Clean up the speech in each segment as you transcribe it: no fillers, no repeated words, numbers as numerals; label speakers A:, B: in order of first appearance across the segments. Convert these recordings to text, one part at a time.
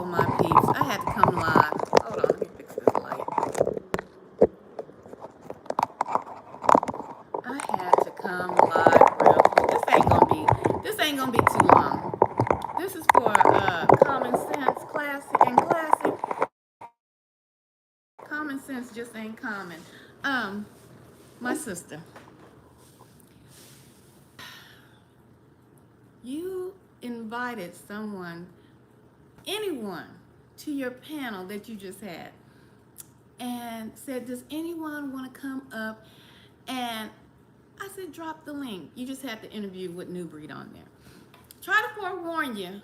A: my peeps. I had to come live. Hold on, let me fix this light. I had to come live real quick. This ain't gonna be too long. This is for common sense classic and classic. Common sense just ain't common. My sister, you invited anyone, to your panel that you just had, and said, does anyone want to come up? And I said, drop the link. You just had the interview with Nubreed on there. Try to forewarn you.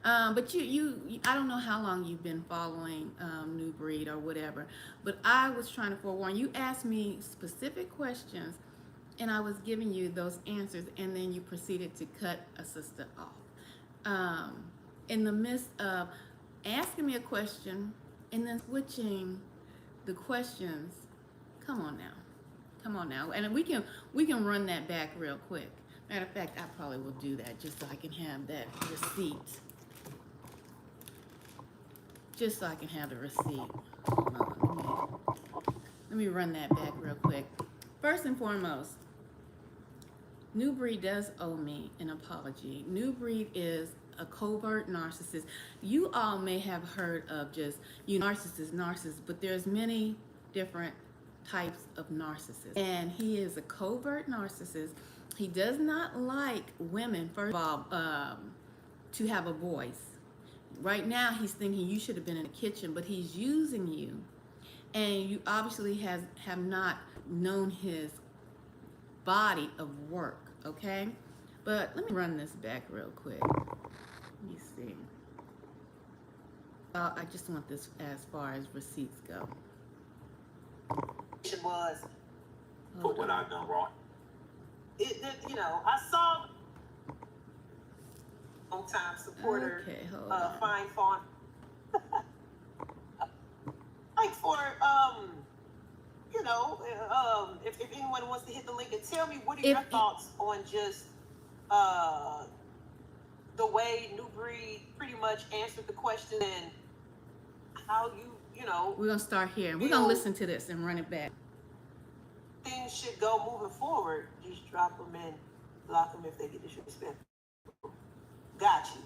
A: But I don't know how long you've been following Nubreed or whatever, but I was trying to forewarn you. Asked me specific questions, and I was giving you those answers, and then you proceeded to cut a sister off. In the midst of asking me a question and then switching the questions. Come on now, and we can run that back real quick. Matter of fact, I probably will do that just so I can have that receipt. Just so I can have the receipt. Hold on, let me run that back real quick. First and foremost, Nubreed does owe me an apology. Nubreed is a covert narcissist. You all may have heard of just narcissist, but there's many different types of narcissists, and he is a covert narcissist. He does not like women, first of all, to have a voice. Right now he's thinking you should have been in the kitchen, but he's using you, and you obviously have not known his body of work. Okay, but let me run this back real quick. Let me see. I just want this as far as receipts go.
B: Was for what I've done wrong. I saw long-time supporter, Fine Fawn. Like for if anyone wants to hit the link and tell me what are your thoughts on just the way Nubreed pretty much answered the question and how
A: we're gonna start here. We're gonna listen to this and run it back.
B: Things should go moving forward. Just drop them in, block them if they get disrespectful. Got you.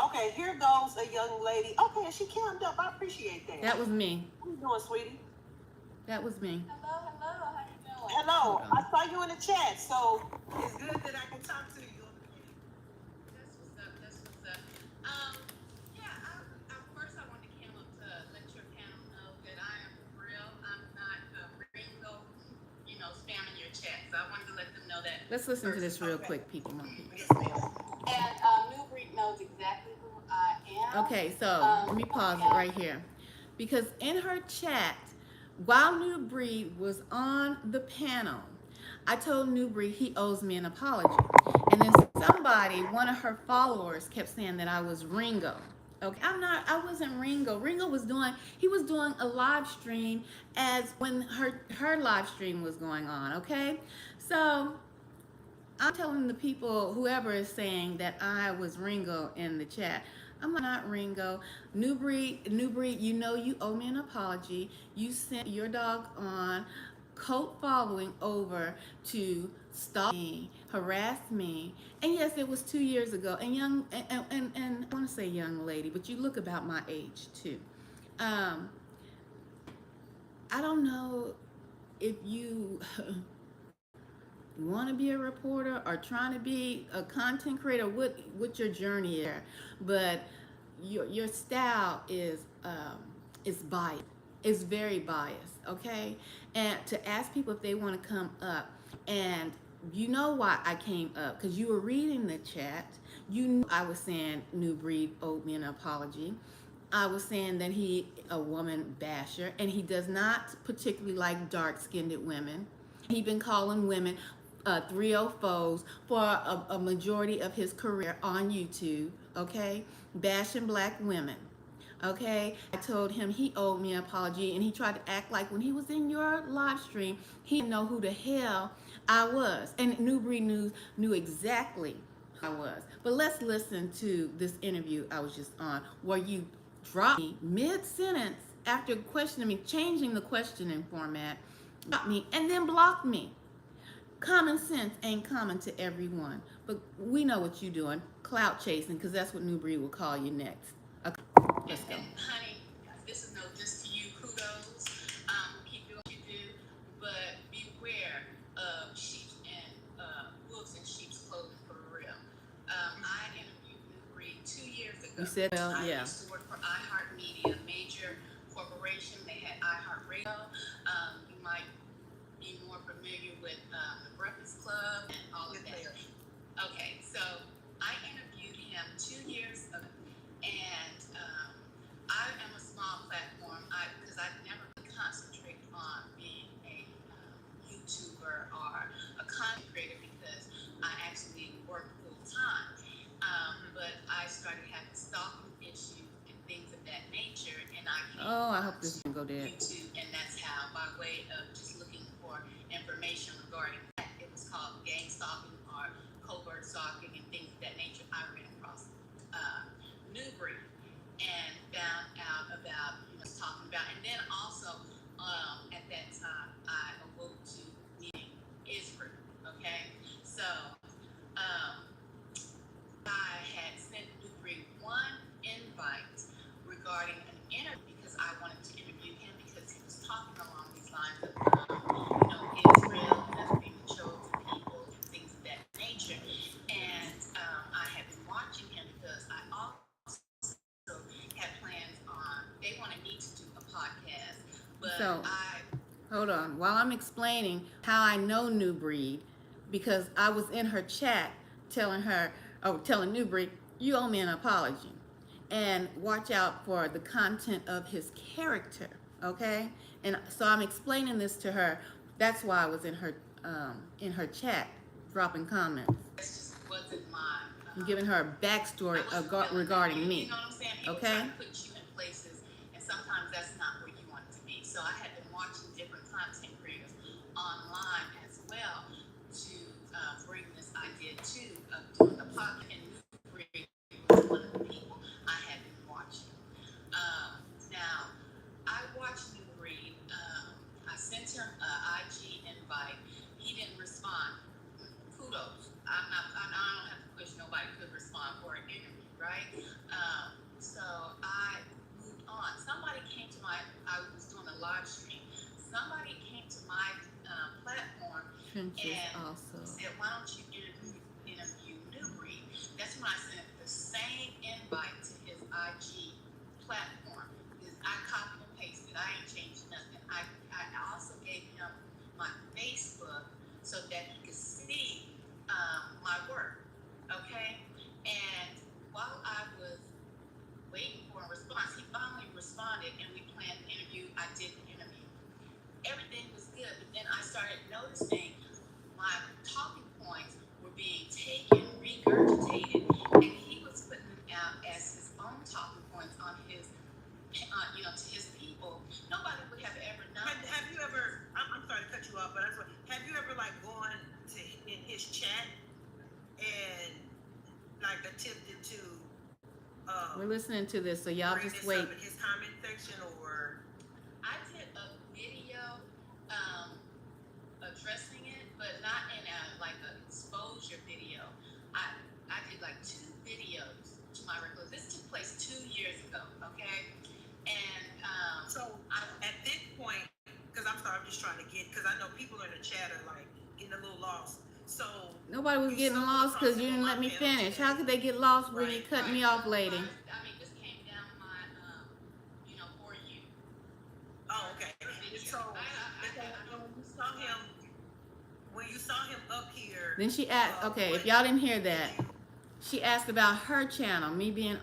B: Okay, here goes a young lady. Okay, and she cammed up. I appreciate that.
A: That was me.
B: How you doing, sweetie?
A: That was me.
C: Hello. How you doing?
B: Hello. I saw you in the chat, so it's good that I can talk to you.
C: That's what's up. First I wanted to come up to let your panel know that I am real. I'm not Ringo, spamming your chat. So I wanted to let them know that.
A: Let's listen to this real quick, people.
C: Yes, ma'am. And Nubreed knows exactly who I am.
A: Okay, so let me pause it right here. Because in her chat, while Nubreed was on the panel, I told Nubreed he owes me an apology. And then one of her followers kept saying that I was Ringo. Okay, I wasn't Ringo. Ringo was doing a live stream as when her live stream was going on, okay? So I'm telling the people, whoever is saying that I was Ringo in the chat, I'm not Ringo. Nubreed, you owe me an apology. You sent your dog on cult following over to stalk me, harass me, and yes, it was 2 years ago. And I want to say young lady, but you look about my age too. I don't know if you want to be a reporter or trying to be a content creator, what your journey is, but your style is biased. It's very biased, okay? And to ask people if they want to come up, and you know why I came up, because you were reading the chat. You knew I was saying Nubreed owed me an apology. I was saying that he a woman basher, and he does not particularly like dark-skinned women. He's been calling women 304s for a majority of his career on YouTube, okay? Bashing black women, okay? I told him he owed me an apology, and he tried to act like when he was in your live stream, he didn't know who the hell I was. And Nubreed knew exactly I was. But let's listen to this interview I was just on where you dropped me mid-sentence after questioning me, changing the questioning format, dropped me, and then blocked me. Common sense ain't common to everyone, but we know what you're doing, clout chasing, because that's what Nubreed will call you next. Okay, let's go.
C: And honey, this is no just to you. Kudos. Keep doing what you do, but beware of sheep and wolves in sheep's clothing for real. I interviewed Nubreed 2 years ago.
A: You said, well, yeah.
C: I used to work for iHeartMedia, a major corporation. They had iHeartRadio. You might be more familiar with the Breakfast Club and all of that. Okay, so I interviewed him 2 years ago, and I am a small platform because I never concentrate on being a YouTuber or a content creator because I actually work full time. But I started having stalking issues and things of that nature, and I came
A: I hope this can go there.
C: YouTube, and that's how, by way of just looking for information regarding that, it was called gang stalking or covert stalking and things of that nature. I ran across Nubreed and found out about, talking about, and then also at that time I awoke to meeting Israel. Okay, so I had sent Nubreed one invite regarding an interview because I wanted to interview him because he was talking along these lines of Israel and us being the chosen people and things of that nature. And I had been watching him because I also had plans on, they wanted me to do a podcast, but
A: So, hold on. While I'm explaining how I know Nubreed, because I was in her chat telling Nubreed, you owe me an apology. And watch out for the content of his character, okay? And so I'm explaining this to her. That's why I was in her chat, dropping comments.
C: That just wasn't my.
A: I'm giving her a backstory regarding me.
C: You know what I'm saying? People
A: okay?
C: try to put you in places, and sometimes that's not where you want it to be. So I had been watching different content creators online as well to bring this idea to doing the podcast. And Nubreed was one of the people I had been watching. Now, I watched Nubreed. I sent him an IG invite. He didn't respond. Kudos. I don't have to push nobody could respond for an interview, right? So I moved on. Somebody came to I was doing a live stream. Somebody came to my platform and said, why don't you interview Nubreed? That's when I sent the same invite to his IG platform. Because I copied and pasted. I ain't changed nothing. I also gave him my Facebook so that he could see my work, okay? And while I was waiting for a response, he finally responded, and we planned an interview. I did the interview. Everything was good, but then I started noticing my talking points were being taken, regurgitated, and he was putting them out as his own talking points on his, to his people. Nobody would have ever known.
B: Have you ever? I'm sorry to cut you off, but have you ever gone to in his chat and attempted to?
A: We're listening to this, so y'all just wait.
B: In his comment section, or
C: I did a video addressing it, but not in a exposure video. I did 2 videos to my regular. This took place 2 years ago, okay? And
B: so at this point, because I'm sorry, I'm just trying to because I know people in the chat are getting a little lost. So
A: nobody was getting lost because you didn't let me finish. How could they get lost when you cut me off, lady?
C: I mean, this came down my, for you.
B: Oh, okay. So when you saw him up here,
A: Then she asked, okay, if y'all didn't hear that, she asked about her channel, me being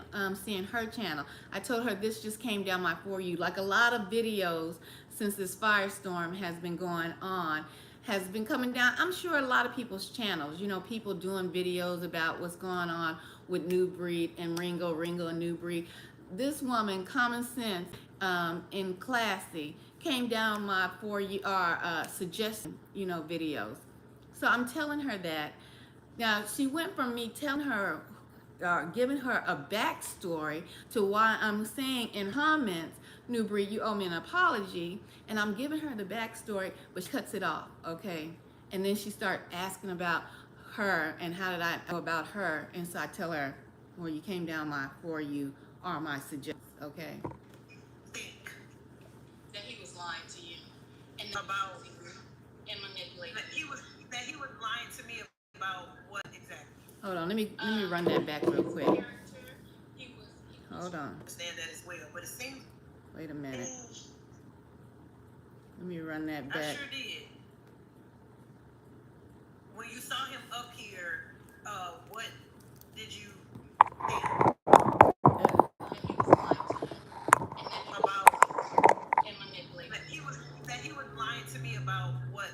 A: seeing her channel. I told her this just came down my For You. Like a lot of videos since this firestorm has been going on, has been coming down. I'm sure a lot of people's channels, people doing videos about what's going on with Nubreed and Ringo and Nubreed. This woman, common sense and classy, came down my For You suggestion, videos. So I'm telling her that Now, she went from me telling her, giving her a backstory to why I'm saying in comments, New Breed, you owe me an apology. And I'm giving her the backstory, but she cuts it off, okay? And then she started asking about her and how did I know about her. And so I tell her, well, you came down my For You or my suggestions, okay?
B: Think
C: that he was lying to you and
B: about
C: and manipulating.
B: that he was lying to me about what exactly?
A: Hold on, let me run that back real quick.
C: He was
A: Hold on.
B: I understand that as well, but it seems
A: Wait a minute. Let me run that
B: I
A: back.
B: sure did. When you saw him up here, what did you think
C: that he was lying to you
B: about
C: and manipulating.
B: that he was lying to me about what?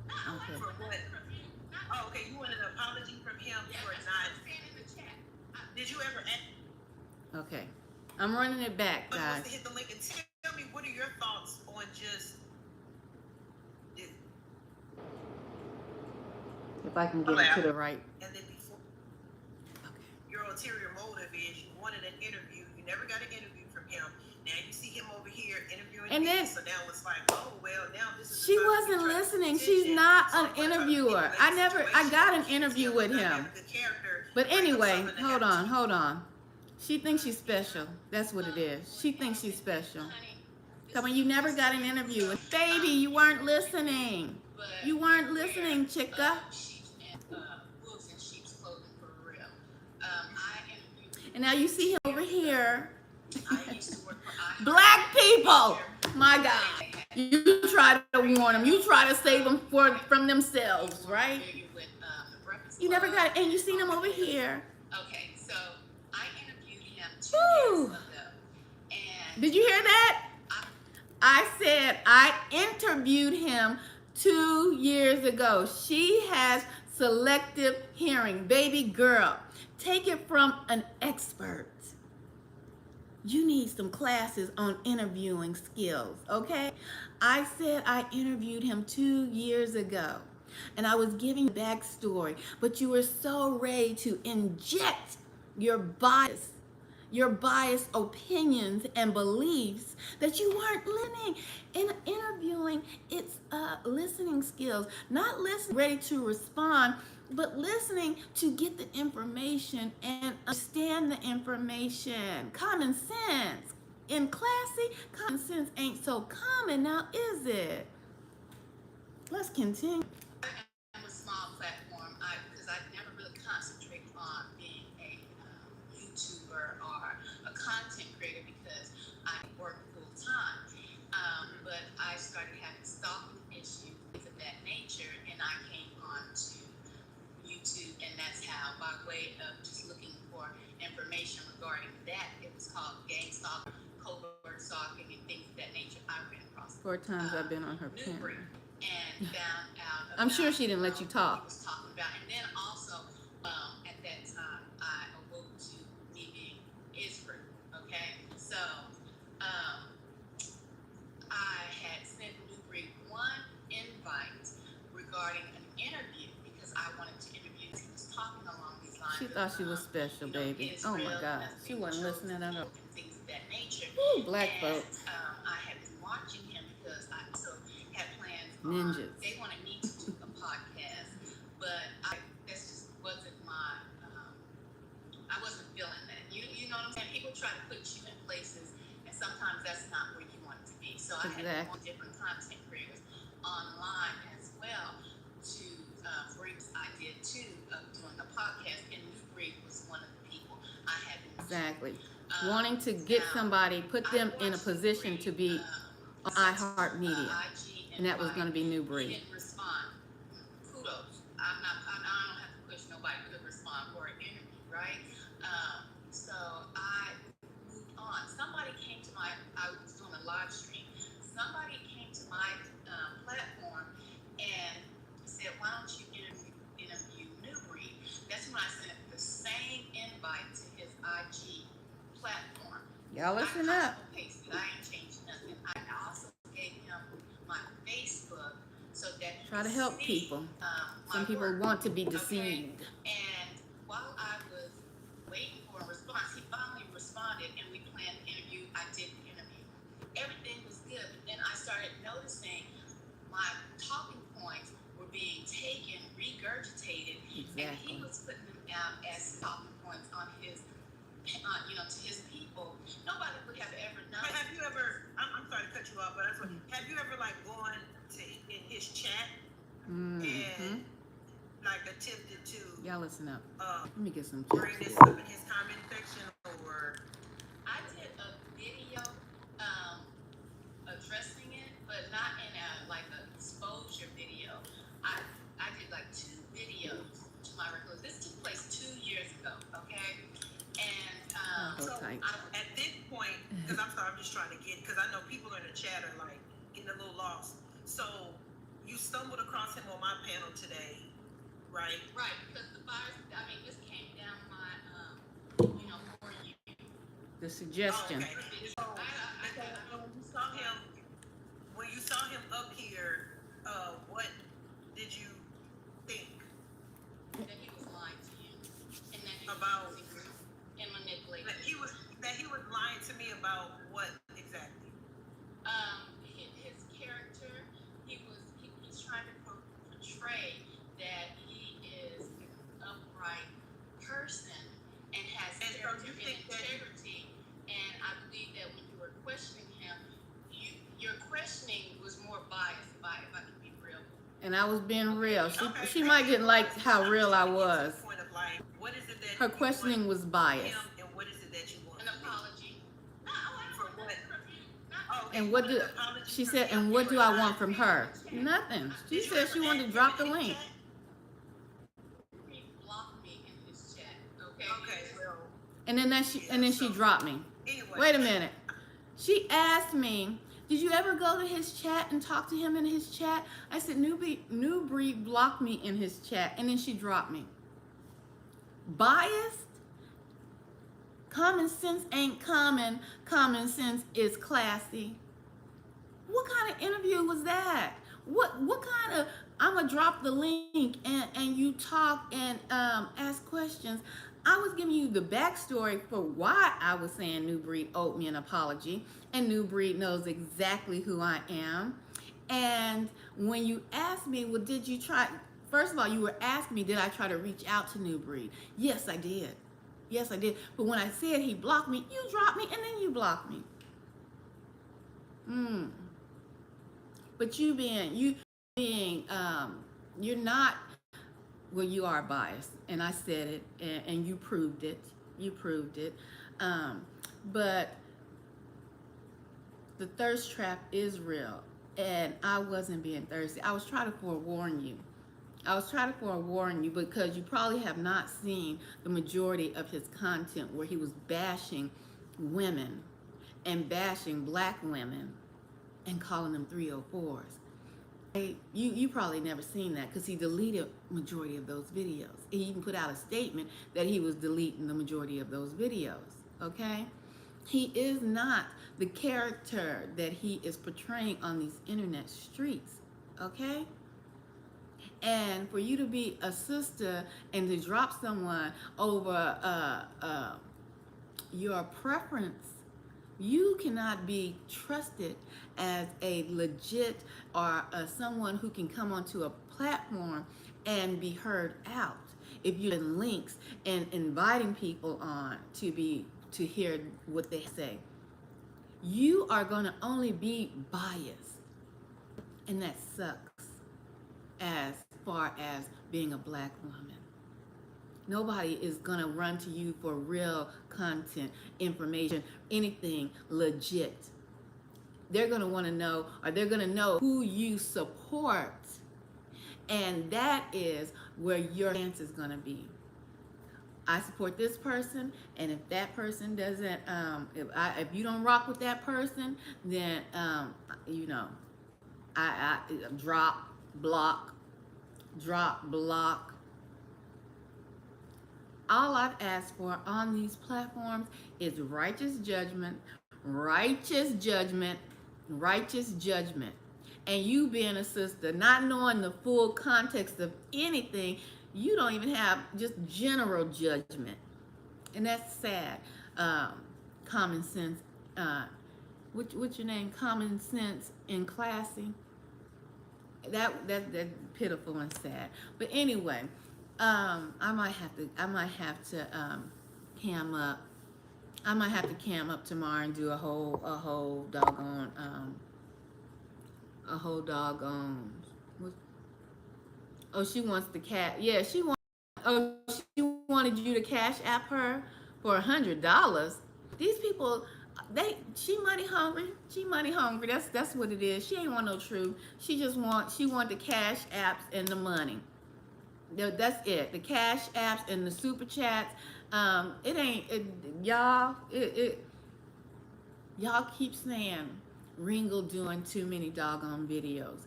A: Okay.
B: For what? Oh, okay. You want an apology from him for not. Did you ever ask?
A: Okay. I'm running it back,
B: But
A: guys.
B: wants to hit the link and tell me what are your thoughts on just
A: If I can get it to the right.
B: and then before
A: Okay.
B: your ulterior motive is you wanted an interview, you never got an interview from him. Now you see him over here interviewing
A: And
B: me,
A: then-
B: so now it's like, oh well, now this is.
A: She wasn't listening. She's not an interviewer. I got an interview with him. But anyway, hold on. She thinks she's special. That's what it is. She thinks she's special. Come on, you never got an interview with baby. You weren't listening. You weren't listening, chica.
C: Wolves in sheep's clothing for real. I interviewed.
A: And now you see him over here.
C: I used to work for
A: Black people. My God. You try to warn them. You try to save them from themselves, right? You never got, and you seen him over here.
C: Okay, so I interviewed him 2 years ago, and
A: Did you hear that? I said I interviewed him 2 years ago. She has selective hearing. Baby girl, take it from an expert. You need some classes on interviewing skills, okay? I said I interviewed him 2 years ago, and I was giving you backstory, but you were so ready to inject your biased opinions and beliefs that you weren't listening. In interviewing, it's listening skills, not listening ready to respond, but listening to get the information and understand the information. Common sense. In classy, common sense ain't so common now, is it? Let's continue.
C: I'm a small platform because I never really concentrate on being a YouTuber or a content creator because I work full time. But I started having stalking issues, things of that nature, and I came on to YouTube, and that's how, by way of just looking for information regarding that, it was called gang stalking, covert stalking, and things of that nature. I ran across
A: 4 times I've been on her
C: Nubreed
A: panel.
C: and found out about,
A: I'm sure she didn't let you talk.
C: what he was talking about. And then also, at that time, I awoke to me being Israel, okay? So, I had sent Nubreed one invite regarding an interview because I wanted to interview. He was talking along these lines.
A: She thought she was special, baby. Oh my God. She wasn't listening at all.
C: And things of that nature.
A: Woo, black
C: And,
A: folks.
C: I had been watching him because I also had plans.
A: Ninjas.
C: They wanted me to do a podcast, but that's just wasn't my. I wasn't feeling that. You know what I'm saying? People try to put you in places, and sometimes that's not where you want to be. So I had to want different content creators online as well to bring this idea too of doing a podcast. And Nubreed was one of the people I had been.
A: Exactly. Wanting to get somebody, put them in a position to be on iHeartMedia. And that was going to be Nubreed.
C: He didn't respond. Kudos. I don't have to push nobody to respond for an interview, right? So I moved on. Somebody came to I was doing a live stream. Somebody came to my platform and said, why don't you interview Nubreed? That's when I sent the same invite to his IG platform.
A: Y'all listen up.
C: I ain't changed nothing. I also gave him my Facebook so that he
A: Try to
C: could
A: help
C: see,
A: people. Some people
C: work.
A: want to be
C: Okay?
A: deceived.
C: And while I was waiting for a response, he finally responded, and we planned the interview. I did the interview. Everything was good. But then I started noticing my talking points were being taken, regurgitated, and he
A: Exactly.
C: was putting them out as talking points on his, to his people. Nobody would have ever known.
B: But have you ever? I'm sorry to cut you off, but have you ever like gone to in his chat and like attempted to
A: Y'all listen up. Let me get some
B: bring
A: chips
B: this
A: here.
B: up in his comment section, or
C: I did a video addressing it, but not in a like an exposure video. I did like 2 videos to my record. This took place 2 years ago, okay? And
A: Hold
B: so
A: tight.
B: at this point, because I'm sorry, I'm just trying to get, because I know people in the chat are like getting a little lost. So you stumbled across him on my panel today, right?
C: right, because the fires, I mean, this came down my, for you.
A: The suggestion.
B: Oh, okay. So, when you saw him up here, what did you think
C: That he was lying to you, and that he
B: about
C: was using you and manipulating
B: that
C: you.
B: he was lying to me about what exactly?
C: His character, he's trying to portray that he is an upright person and has
B: And so
C: character
B: you
C: and
B: think that
C: integrity. And I believe that when you were questioning him, your questioning was more biased, if I can be real.
A: And I was being real.
B: Okay,
A: She might didn't like how real I was.
B: Point of like, what is it that
A: Her
B: you
A: questioning
B: want
A: was biased.
B: him, and what is it that you want
C: An
B: from me?
C: apology. No, I don't
B: For
C: want
B: what?
C: nothing from you. Not
B: Oh, okay,
A: And
B: you
A: what
B: want
A: do
B: an apology
A: she
B: from
A: said?
B: me?
A: And what do I want from her?
C: Yeah.
A: Nothing. She
B: Did you
A: said
B: ever
A: she wanted to
B: add
A: drop the
B: him in
A: link.
B: chat?
C: He blocked me in his chat. Okay.
B: Okay, well,
A: And then she dropped me.
B: anyway.
A: Wait a minute. She asked me, did you ever go to his chat and talk to him in his chat? I said, Nubreed blocked me in his chat, and then she dropped me. Biased? Common sense ain't common. Common sense is classy. What kind of interview was that? What kind of, I'm going to drop the link and you talk and ask questions. I was giving you the backstory for why I was saying Nubreed owed me an apology, and Nubreed knows exactly who I am. And when you asked me, well, did you try? First of all, you were asking me, did I try to reach out to Nubreed? Yes, I did. Yes, I did. But when I said he blocked me, you dropped me and then you blocked me. But you being, you're not. Well, you are biased, and I said it, and you proved it. You proved it. But the thirst trap is real, and I wasn't being thirsty. I was trying to forewarn you. Because you probably have not seen the majority of his content where he was bashing women and bashing black women and calling them 304s. You probably never seen that because he deleted majority of those videos. He even put out a statement that he was deleting the majority of those videos, okay? He is not the character that he is portraying on these internet streets, okay? And for you to be a sister and to drop someone over your preference, you cannot be trusted as a legit or someone who can come onto a platform and be heard out. If you're in links and inviting people on to hear what they say, you are going to only be biased, and that sucks as far as being a black woman. Nobody is gonna run to you for real content, information, anything legit. They're gonna wanna know, or they're gonna know who you support. And that is where your stance is gonna be. I support this person, and if that person doesn't, if you don't rock with that person, then I drop, block. All I've asked for on these platforms is righteous judgment, righteous judgment, righteous judgment. and you being a sister, not knowing the full context of anything, you don't even have just general judgment, and that's sad. Um, Common sense. What's your name? Common sense and classy. That pitiful and sad. But anyway, I might have to cam up. I might have to cam up tomorrow and do a whole doggone. What, oh, she wants the cat. Yeah, she wants. Oh, she wanted you to cash app her for $100. These people, she money hungry. She money hungry. That's what it is. She ain't want no truth. She want the cash apps and the money. That's it. The cash apps and the super chats. It ain't y'all. Y'all keep saying Ringo doing too many doggone videos.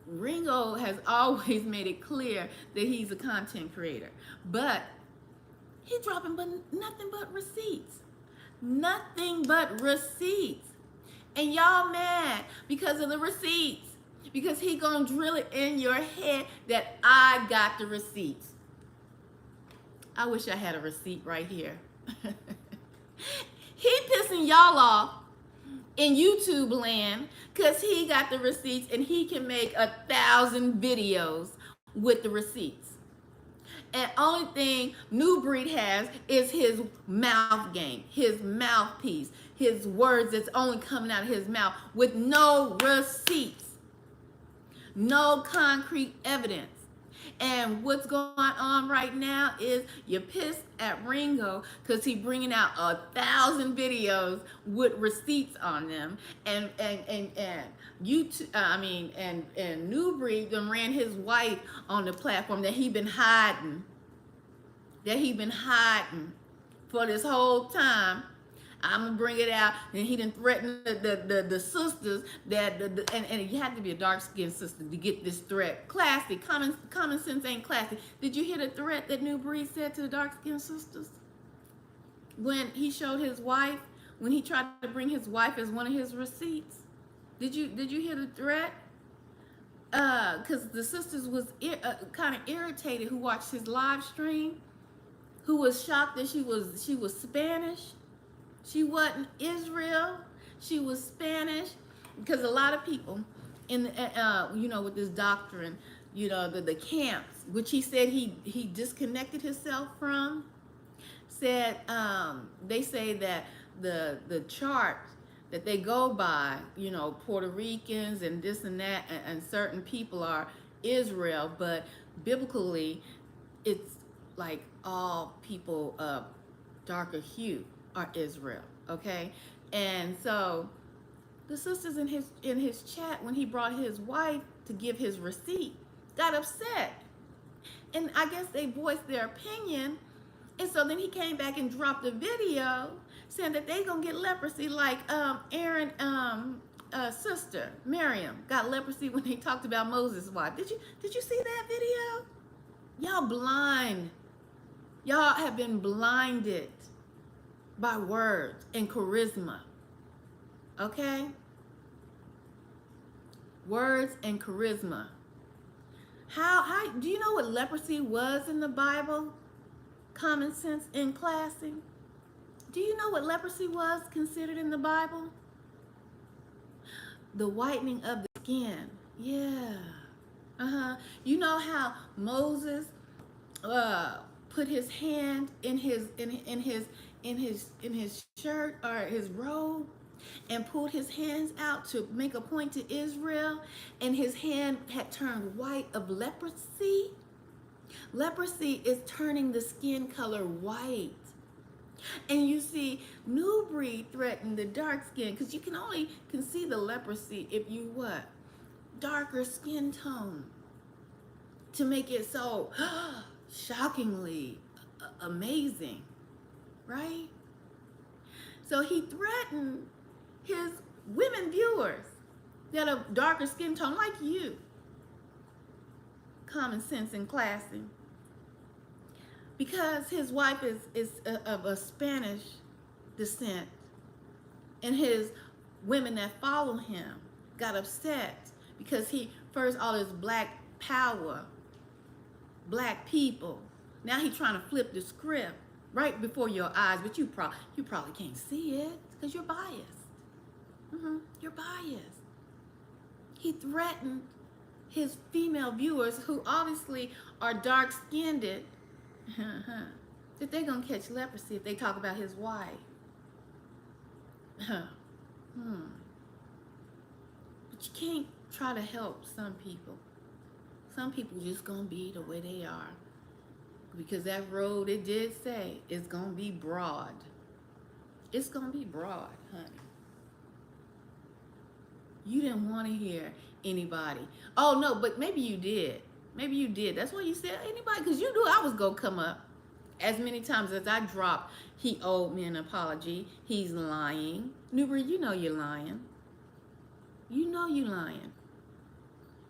A: Ringo has always made it clear that he's a content creator, but he dropping but nothing but receipts. Nothing but receipts. And y'all mad because of the receipts. Because he gonna drill it in your head that I got the receipts. I wish I had a receipt right here. He pissing y'all off in YouTube land because he got the receipts and he can make 1,000 videos with the receipts. And only thing Nubreed has is his mouth game, his mouthpiece, his words that's only coming out of his mouth with no receipts, no concrete evidence. And what's going on right now is you're pissed at Ringo because he's bringing out 1,000 videos with receipts on them, and YouTube, and Nubreed done ran his wife on the platform that he been hiding, for this whole time. I'm gonna bring it out, and he didn't threaten the sisters that and you have to be a dark skinned sister to get this threat. Classy, common sense ain't classy. Did you hear the threat that Nubreed said to the dark skinned sisters when he showed his wife, when he tried to bring his wife as one of his receipts? Did you hear the threat? Because the sisters was kind of irritated who watched his live stream, who was shocked that she was Spanish. She wasn't Israel. She was Spanish, because a lot of people in the, with this doctrine, the camps, which he said he disconnected himself from, said they say that the chart that they go by, Puerto Ricans and this and that, and certain people are Israel, but biblically, it's like all people of darker hue are Israel, okay? And so the sisters in his chat, when he brought his wife to give his receipt, got upset. And I guess they voiced their opinion. And so then he came back and dropped a video saying that they gonna get leprosy like Aaron sister Miriam got leprosy when they talked about Moses' wife. Did you see that video? Y'all blind. Y'all have been blinded by words and charisma. Okay? Words and charisma. How do you know what leprosy was in the Bible? Common sense and classy. Do you know what leprosy was considered in the Bible? The whitening of the skin. Yeah. You know how Moses put his hand in his shirt or his robe and pulled his hands out to make a point to Israel, and his hand had turned white of leprosy? Leprosy is turning the skin color white. And you see, Nubreed threatened the dark skin, because you can see the leprosy if you what? Darker skin tone, to make it so shockingly amazing, right? So he threatened his women viewers that are darker skin tone like you, common sense and classy, because his wife is of a Spanish descent, and his women that follow him got upset because he first all this black power, black people. Now he trying to flip the script right before your eyes, but you probably can't see it because you're biased. You're biased. He threatened his female viewers, who obviously are dark-skinned, that they're gonna catch leprosy if they talk about his wife. But you can't try to help some people. Some people just gonna be the way they are, because that road, it did say, is gonna be broad. It's gonna be broad, honey. You didn't want to hear anybody. Oh no, but maybe you did. Maybe you did. That's why you said anybody, because you knew I was gonna come up. As many times as I dropped, he owed me an apology. He's lying. Nubreed, you know you're lying. You know you lying.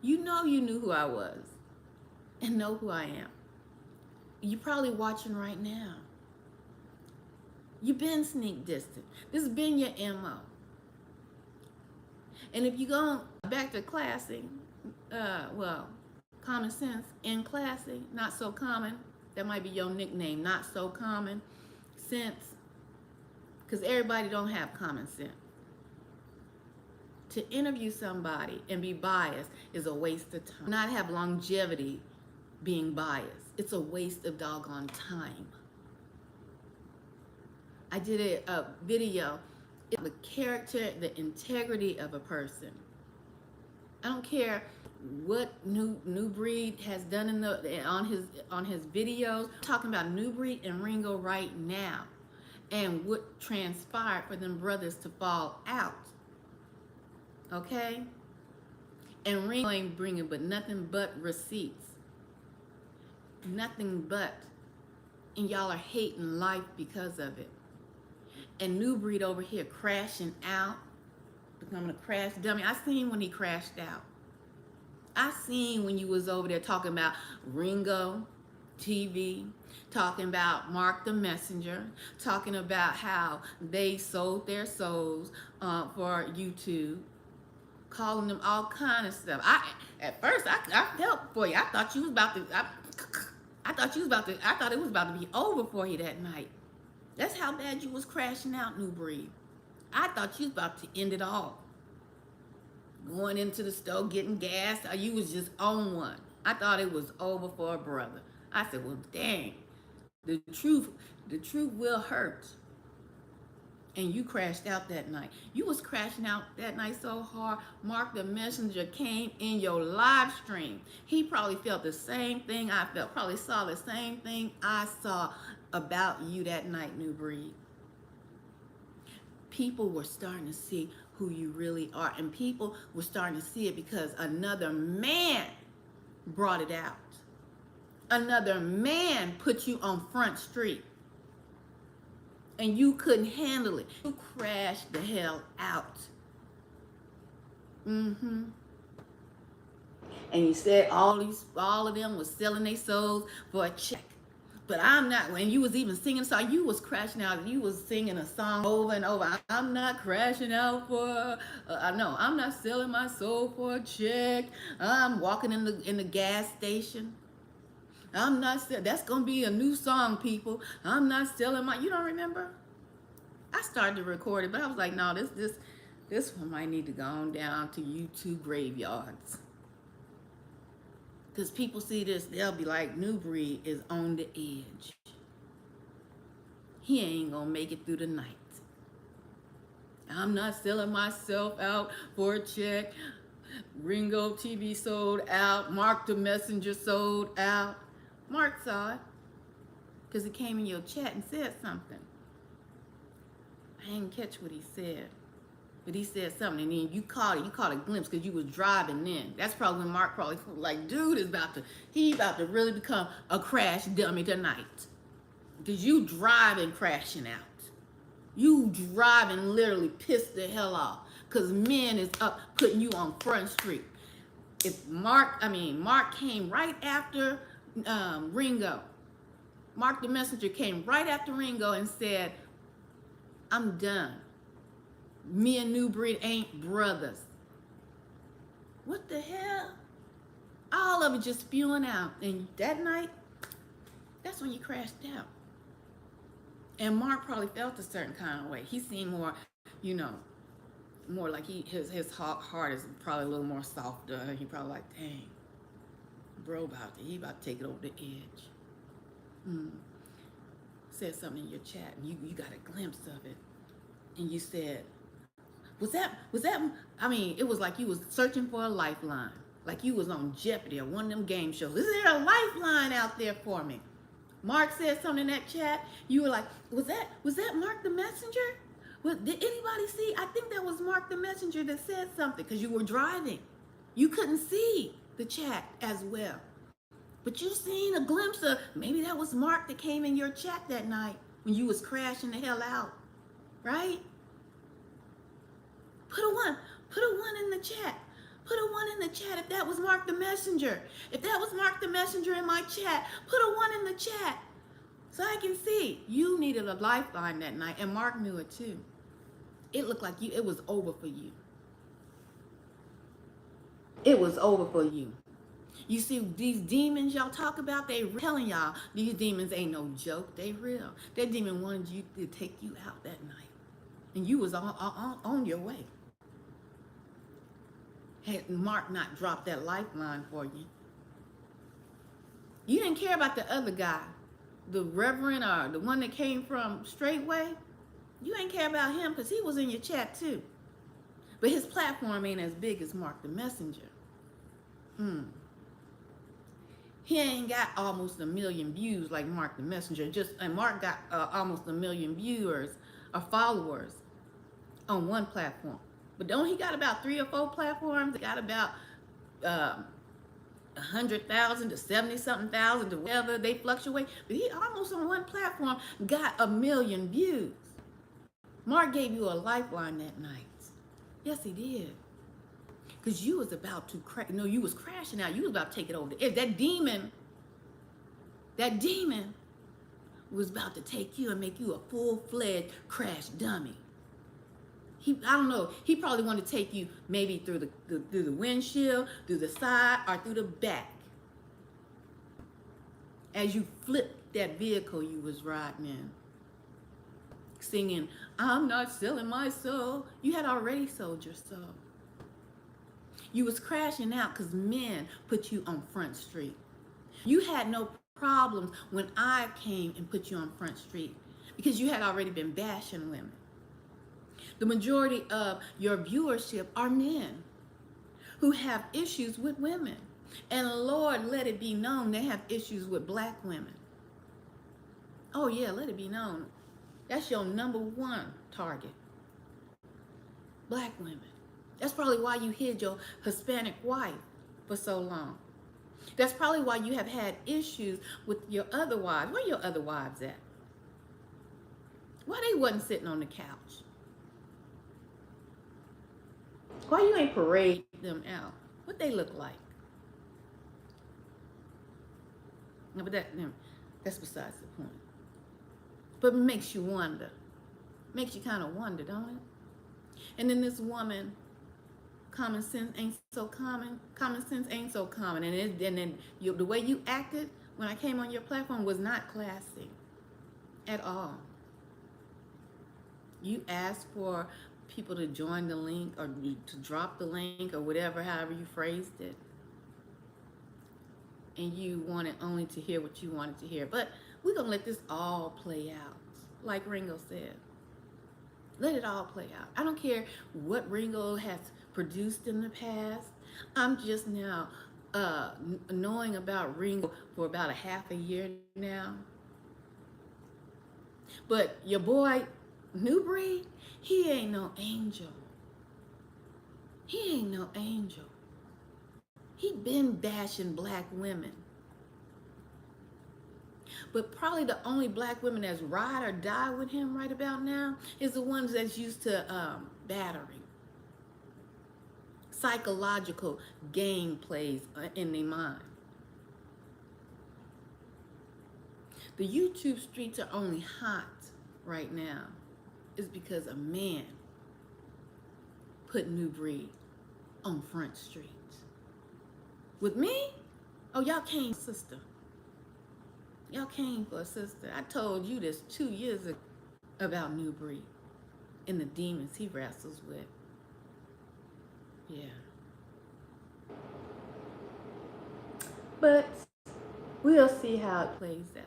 A: You know you knew who I was and know who I am. You're probably watching right now. You've been sneak distant. This has been your MO. And if you go back to classy, common sense in classy, not so common, that might be your nickname, not so common sense, because everybody don't have common sense. To interview somebody and be biased is a waste of time. Not have longevity being biased. It's a waste of doggone time. I did a video, the character, the integrity of a person. I don't care what Nubreed has done on his videos. I'm talking about Nubreed and Ringo right now, and what transpired for them brothers to fall out. Okay? And Ringo ain't bringing but nothing but receipts. Nothing but. And y'all are hating life because of it. And Nubreed over here crashing out, becoming a crash dummy. I seen when he crashed out. I seen when you was over there talking about Ringo TV, talking about Mark the Messenger, talking about how they sold their souls for YouTube, calling them all kind of stuff. At first I felt for you. I thought you was about to. I thought it was about to be over for you that night. That's how bad you was crashing out, Nubreed. I thought you was about to end it all. Going into the store, getting gas, or you was just on one. I thought it was over for a brother. I said, well, dang, the truth will hurt. And you crashed out that night. You was crashing out that night so hard, Mark the Messenger came in your live stream. He probably felt the same thing I felt, probably saw the same thing I saw about you that night, Nubreed. People were starting to see who you really are, and people were starting to see it because another man brought it out. Another man put you on Front Street, and you couldn't handle it. You crashed the hell out. And you said all of them was selling their souls for a check. But I'm not. When you was even singing a song, you was crashing out. You was singing a song over and over. I'm not crashing out for. No, I'm not selling my soul for a check. I'm walking in the gas station. I'm not. That's gonna be a new song, people. I'm not selling my. You don't remember? I started to record it, but I was like, no, this one might need to go on down to YouTube graveyards. Because people see this, they'll be like, Nubreed is on the edge. He ain't gonna make it through the night. I'm not selling myself out for a check. Ringo TV sold out. Mark the Messenger sold out. Mark saw it because he came in your chat and said something. I didn't catch what he said. But he said something, and then you caught a glimpse because you was driving then. That's probably when Mark probably like, dude is about to really become a crash dummy tonight. Because you driving crashing out. You driving literally pissed the hell off. Because men is up putting you on Front Street. If Mark came right after Ringo. Mark the Messenger came right after Ringo and said, I'm done. Me and Nubreed ain't brothers. What the hell? All of it just spewing out. And that night, that's when you crashed out. And Mark probably felt a certain kind of way. He seemed more, you know, more like his heart is probably a little more softer. He probably like, dang, bro, he about to take it over the edge. Said something in your chat, and you got a glimpse of it, and you said, was that? I mean, it was like you was searching for a lifeline, like you was on Jeopardy or one of them game shows. Is there a lifeline out there for me? Mark said something in that chat. You were like, was that Mark the Messenger? Did anybody see? I think that was Mark the Messenger that said something because you were driving. You couldn't see the chat as well. But you seen a glimpse of maybe that was Mark that came in your chat that night when you was crashing the hell out, right? Put a one in the chat. Put a one in the chat if that was Mark the Messenger. If that was Mark the Messenger in my chat, put a one in the chat so I can see. You needed a lifeline that night, and Mark knew it too. It looked like it was over for you. It was over for you. You see, these demons y'all talk about, they telling y'all these demons ain't no joke. They real. That demon wanted you to take you out that night. And you was on your way. Had Mark not dropped that lifeline for you. You didn't care about the other guy, the reverend or the one that came from Straightway. You ain't care about him because he was in your chat too. But his platform ain't as big as Mark the Messenger. He ain't got almost 1 million views like Mark the Messenger. And Mark got almost 1 million viewers or followers on one platform. But don't he got about 3 or 4 platforms? He got about 100,000 to 70-something thousand to whatever they fluctuate. But he almost on one platform got 1 million views. Mark gave you a lifeline that night. Yes, he did. Because you was about to crash. No, you was crashing out. You was about to take it over the edge. That demon was about to take you and make you a full-fledged crash dummy. I don't know. He probably wanted to take you maybe through the windshield, through the side, or through the back. As you flipped that vehicle you was riding in, singing, "I'm not selling my soul." You had already sold your soul. You was crashing out because men put you on Front Street. You had no problems when I came and put you on Front Street because you had already been bashing women. The majority of your viewership are men who have issues with women. And Lord, let it be known they have issues with black women. Oh yeah, let it be known. That's your #1 target. Black women. That's probably why you hid your Hispanic wife for so long. That's probably why you have had issues with your other wives. Where your other wives at? Why they wasn't sitting on the couch? Why you ain't parade them out? What they look like? No, but that's besides the point. But it makes you wonder. Makes you kind of wonder, don't it? And then this woman, common sense ain't so common. Common sense ain't so common. And then the way you acted when I came on your platform was not classy at all. You asked for people to join the link or to drop the link or whatever, however you phrased it. And you wanted only to hear what you wanted to hear. But we're going to let this all play out. Like Ringo said. Let it all play out. I don't care what Ringo has produced in the past. I'm just now knowing about Ringo for about a half a year now. But your boy, Nubreed, he ain't no angel. He ain't no angel. He been bashing black women. But probably the only black women that's ride or die with him right about now is the ones that's used to battering. Psychological game plays in their mind. The YouTube streets are only hot right now is because a man put Nubreed on Front Street. With me? Oh, y'all came, sister. Y'all came for a sister. I told you this 2 years ago about Nubreed and the demons he wrestles with. Yeah. But we'll see how it plays out.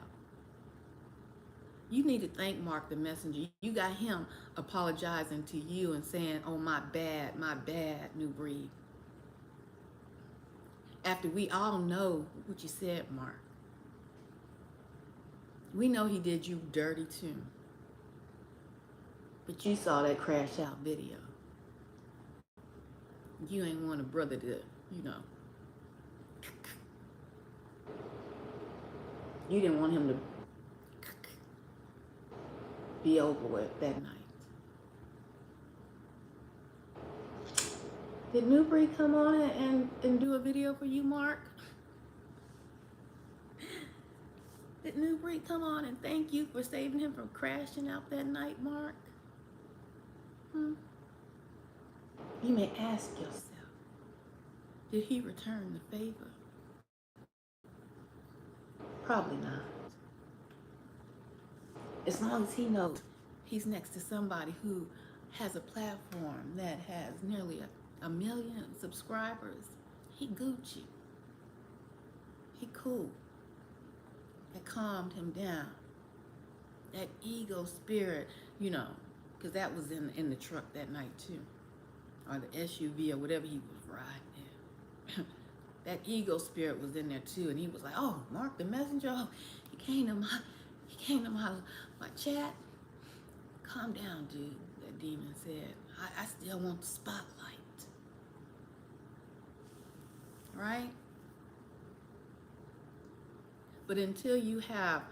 A: You need to thank Mark the Messenger. You got him apologizing to you and saying, oh, my bad, Nubreed. After we all know what you said, Mark. We know he did you dirty too. But you saw that crash out video. You ain't want a brother to, you know. You didn't want him to be over with that night. Did Nubreed come on and do a video for you, Mark? Did Nubreed come on and thank you for saving him from crashing out that night, Mark? You may ask yourself, did he return the favor? Probably not. As long as he knows he's next to somebody who has a platform that has nearly a million subscribers, he Gucci. He cool. That calmed him down. That ego spirit, you know, because that was in the truck that night too, or the SUV or whatever he was riding in. That ego spirit was in there too, and he was like, "Oh, Mark the Messenger, oh, he came to my chat. Calm down, dude." That demon said, "I still want the spotlight, right?" But until you have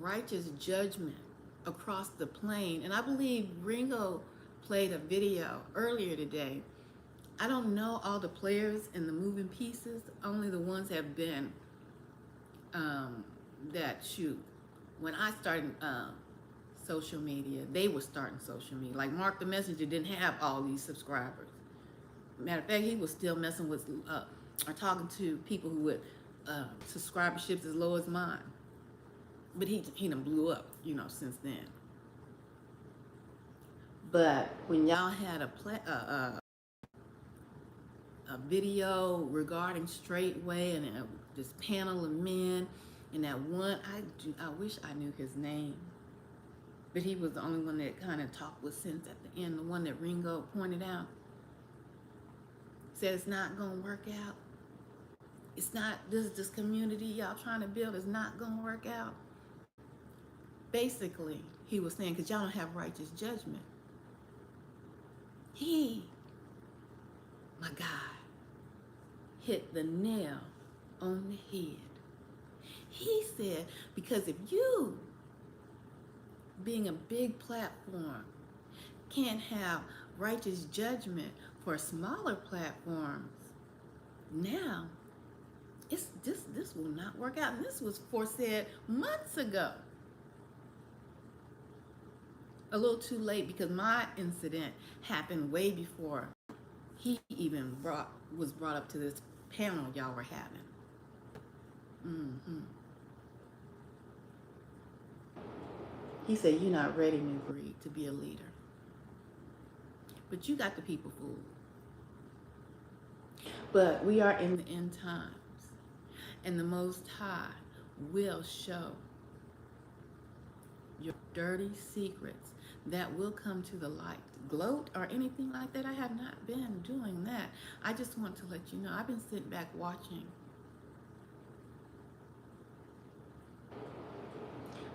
A: righteous judgment across the plane, and I believe Ringo played a video earlier today. I don't know all the players and the moving pieces, only the ones have been that shoot. When I started social media, they were starting social media. Like Mark the Messenger didn't have all these subscribers. Matter of fact, he was still messing with or talking to people who would subscriberships as low as mine. But he done blew up, you know, since then. But when y'all had a video regarding straightway and this panel of men, and that one, I wish I knew his name, but he was the only one that kind of talked with sense at the end, the one that Ringo pointed out, said it's not gonna work out. It's not, this community y'all trying to build is not gonna work out. Basically, he was saying, because y'all don't have righteous judgment. He, my God, hit the nail on the head. He said, because if you, being a big platform, can't have righteous judgment for smaller platforms, now this will not work out. And this was foresaid months ago. A little too late, because my incident happened way before he even was brought up to this panel y'all were having. He said, you're not ready, Nubreed, to be a leader. But you got the people fooled. But we are in the end times, and the Most High will show your dirty secrets that will come to the light. Gloat or anything like that, I have not been doing that. I just want to let you know, I've been sitting back watching.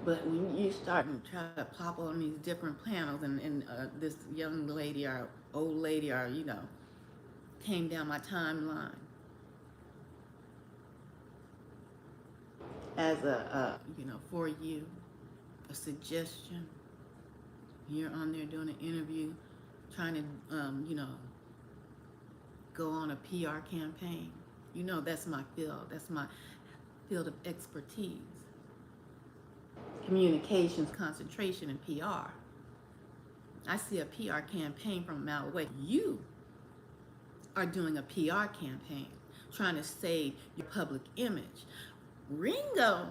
A: But when you start and try to pop on these different panels, and this young lady or old lady or, you know, came down my timeline as you know, for you, a suggestion. You're on there doing an interview, trying to, you know, go on a PR campaign. You know, that's my field. That's my field of expertise. Communications, concentration, and PR. I see a PR campaign from a mile away. You are doing a PR campaign, trying to save your public image. Ringo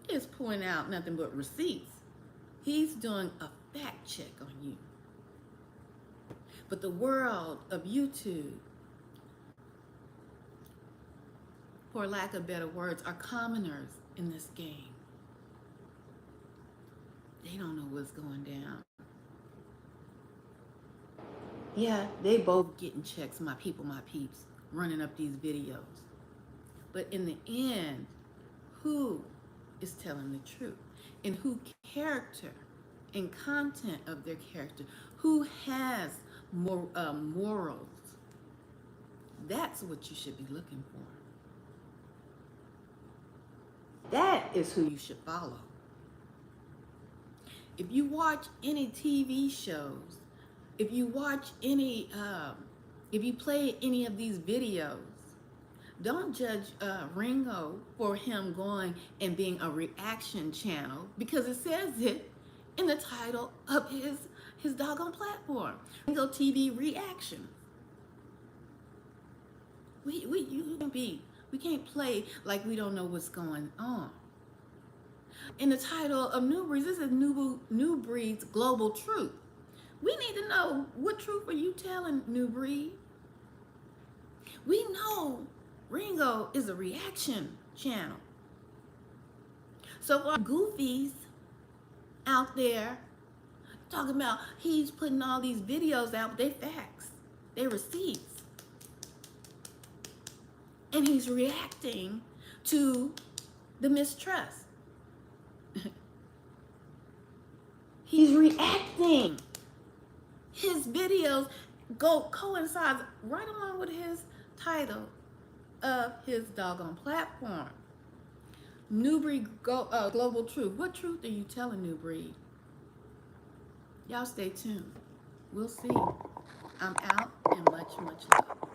A: is pulling out nothing but receipts. He's doing a fact check on you. But the world of YouTube, for lack of better words, are commoners in this game. They don't know what's going down. Yeah, they both getting checks, my people, my peeps, running up these videos. But in the end, who is telling the truth? And who character and content of their character? Who has more morals? That's what you should be looking for. That is who you should follow. If you watch any TV shows, if you watch any, if you play any of these videos, don't judge Ringo for him going and being a reaction channel, because it says it in the title of his doggone platform. Ringo TV Reaction. We can't play like we don't know what's going on. In the title of Nubreed, this is Nubreed's Global Truth. We need to know, what truth are you telling, Nubreed? We know Ringo is a reaction channel. So our goofies out there talking about he's putting all these videos out, they facts, they receipts. And he's reacting to the mistrust. He's reacting. His videos coincides right along with his title of his doggone platform. Nubreed Global Truth. What truth are you telling, Nubreed? Y'all stay tuned. We'll see. I'm out, and much, much love.